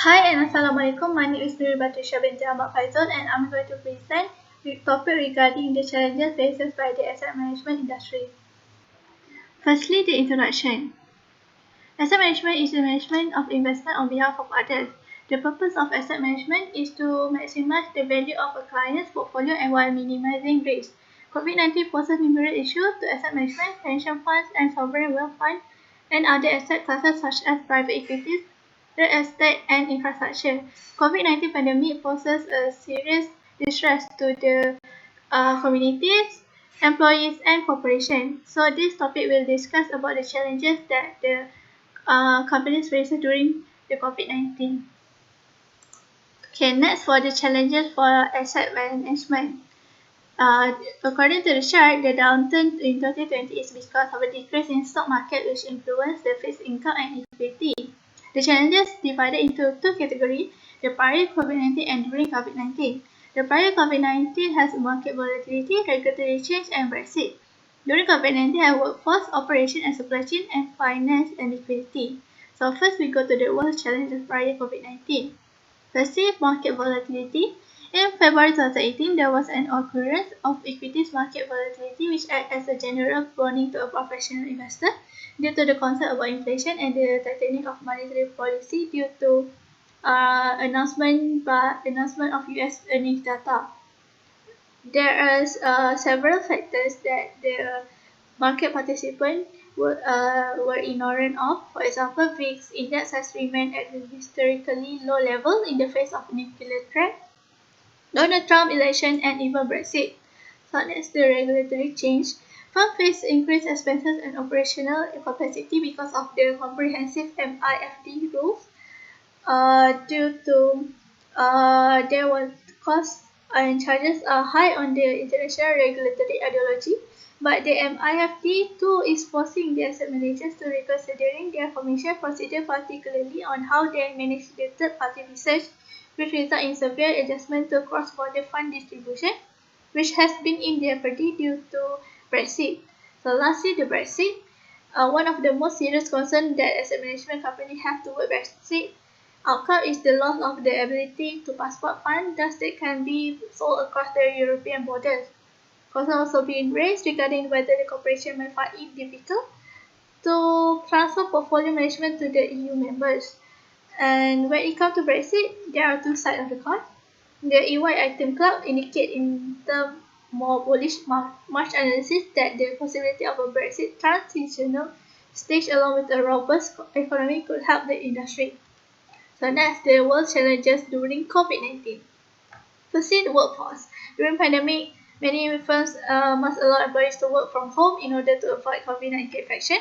Hi and Assalamualaikum. My name is Nurin BINTI Faizul and I'm going to present the topic regarding the challenges faced by the asset management industry. Firstly, the introduction. Asset management is the management of investment on behalf of others. The purpose of asset management is to maximize the value of a client's portfolio and while minimizing risk. COVID-19 poses numerous issues to asset management, pension funds and sovereign wealth funds, and other asset classes such as private equities, real estate, and infrastructure. COVID-19 pandemic poses a serious distress to the communities, employees, and corporations. So this topic will discuss about the challenges that the companies face during the COVID-19. Okay, next for the challenges for asset management. According to the chart, the downturn in 2020 is because of a decrease in stock market which influenced the fixed income and equity. The challenges divided into two categories, the prior COVID-19 and during COVID-19. The prior COVID-19 has market volatility, regulatory change, and Brexit. During COVID-19, has workforce, operation and supply chain, and finance and liquidity. So first we go to the world challenges prior COVID-19. Firstly, market volatility. In February 2018, there was an occurrence of equities market volatility which acted as a general warning to a professional investor due to the concern about inflation and the tightening of monetary policy due to announcement of US earnings data. There are several factors that the market participants were ignorant of. For example, VIX index has remained at a historically low level in the face of nuclear threat, Donald Trump election, and even Brexit. So next, the regulatory change. Firms face increased expenses and operational complexity because of the comprehensive MIFD rules. Due to there was costs and charges are high on the international regulatory ideology, but the MIFD too is forcing the asset managers to reconsidering their commission procedure, particularly on how they manage the third-party research, which result in severe adjustment to cross-border fund distribution, which has been in jeopardy due to Brexit. So lastly, the Brexit. One of the most serious concerns that asset management companies have toward Brexit outcome is the loss of the ability to passport funds, thus they can be sold across the European borders. Concerns also being raised regarding whether the corporation may find it difficult to transfer portfolio management to the EU members. And when it comes to Brexit, there are two sides of the coin. The EY item cloud indicate in the more bullish March analysis that the possibility of a Brexit transitional stage along with a robust economy could help the industry. So next, the world challenges during COVID-19. Firstly, the workforce. During pandemic, many firms must allow employees to work from home in order to avoid COVID-19 infection.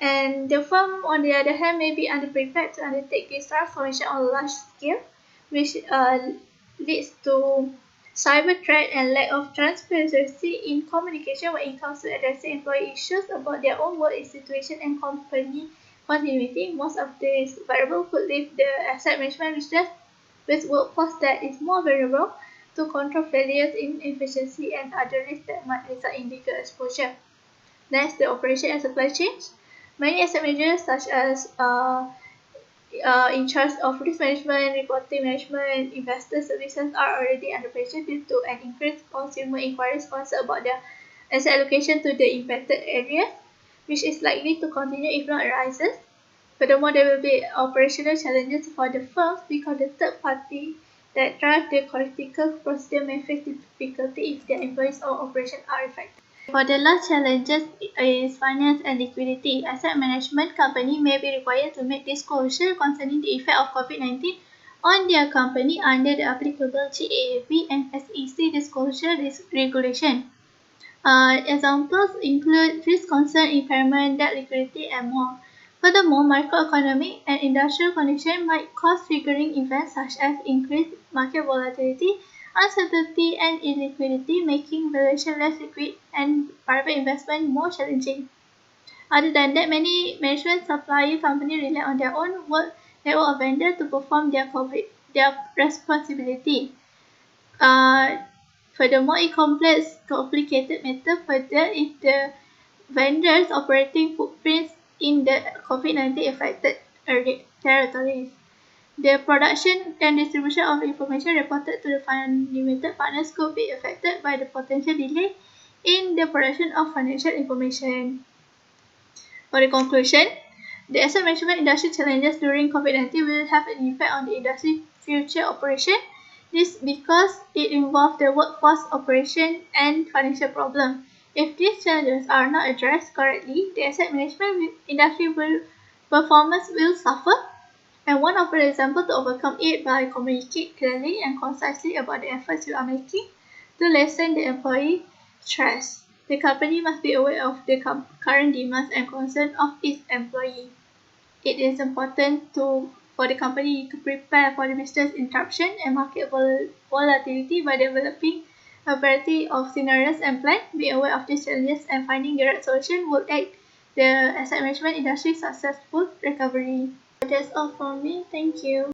And the firm, on the other hand, may be underprepared to undertake this transformation on a large scale, which leads to cyber threat and lack of transparency in communication when it comes to addressing employee issues about their own work situation and company continuity. Most of these variables could leave the asset management business with workforce that is more vulnerable to control failures, inefficiency, and other risks that might result in bigger exposure. Next, the operation and supply chains. Many asset managers, such as in charge of risk management, reporting management, investor services, are already under pressure due to an increased consumer inquiries concerned about their asset allocation to the impacted areas, which is likely to continue if not rises. Furthermore, there will be operational challenges for the firms because the third party that drive the critical procedure may face difficulty if their employees or operations are affected. For the last challenges is finance and liquidity. Asset management company may be required to make disclosure concerning the effect of COVID-19 on their company under the applicable GAAP and SEC disclosure regulation. Examples include risk concern, impairment, debt liquidity, and more. Furthermore, microeconomic and industrial conditions might cause triggering events such as increased market volatility, uncertainty, and illiquidity, making valuation less liquid and private investment more challenging. Other than that, many management supply companies rely on their own network of vendors to perform their responsibility. Furthermore, it complicated matter further if the vendors' operating footprints in the COVID-19 affected territories. The production and distribution of information reported to the limited partners could be affected by the potential delay in the production of financial information. For the conclusion, the asset management industry challenges during COVID-19 will have an impact on the industry's future operation. This because it involves the workforce operation and financial problem. If these challenges are not addressed correctly, the asset management industry performance will suffer. And one of the examples to overcome it by communicate clearly and concisely about the efforts you are making to lessen the employee stress. The company must be aware of the current demands and concerns of its employee. It is important for the company to prepare for the business interruption and market volatility by developing a variety of scenarios and plans. Be aware of these challenges and finding the right solution will aid the asset management industry's successful recovery. That's all from me. Thank you.